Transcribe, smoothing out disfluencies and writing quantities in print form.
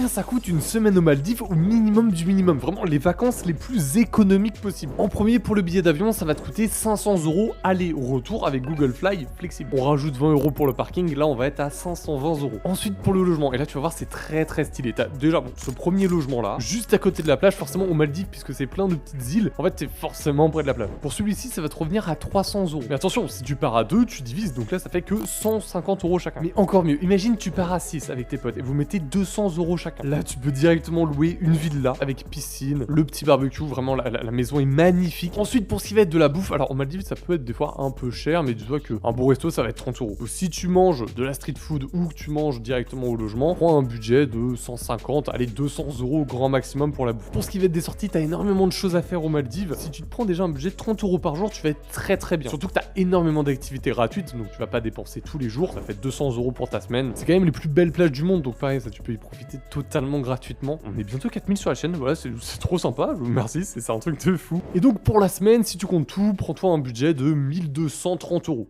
combien ça coûte une semaine aux Maldives au minimum du minimum. Vraiment les vacances les plus économiques possibles. En premier, pour le billet d'avion, ça va te coûter 500 € aller-retour avec Google Fly flexible. On rajoute 20 € pour le parking, là on va être à 520 €. Ensuite pour le logement, et là tu vas voir c'est très stylé. T'as déjà bon, ce premier logement là, juste à côté de la plage, forcément aux Maldives puisque c'est plein de petites îles, en fait t'es forcément près de la plage. Pour celui-ci ça va te revenir à 300 €. Mais attention, si tu pars à 2, tu divises, donc là ça fait que 150 € chacun. Mais encore mieux, imagine tu pars à 6 avec tes potes et vous mettez 200 € chacun. Là tu peux directement louer une villa avec piscine, le petit barbecue, vraiment la maison est magnifique. Ensuite pour ce qui va être de la bouffe, alors en Maldives ça peut être des fois un peu cher, mais dis-toi qu'un bon resto ça va être 30 €. Donc, si tu manges de la street food ou que tu manges directement au logement, prends un budget de 150, allez 200 € au grand maximum pour la bouffe. Pour ce qui va être des sorties, t'as énormément de choses à faire aux Maldives. Si tu te prends déjà un budget de 30 € par jour, tu vas être très bien. Surtout que t'as énormément d'activités gratuites, donc tu vas pas dépenser tous les jours, ça fait 200 € pour ta semaine. C'est quand même les plus belles plages du monde, donc pareil, ça tu peux y profiter totalement gratuitement. On est bientôt 4000 sur la chaîne, voilà, c'est trop sympa, merci, c'est un truc de fou. Et donc pour la semaine, si tu comptes tout, prends-toi un budget de 1230 €.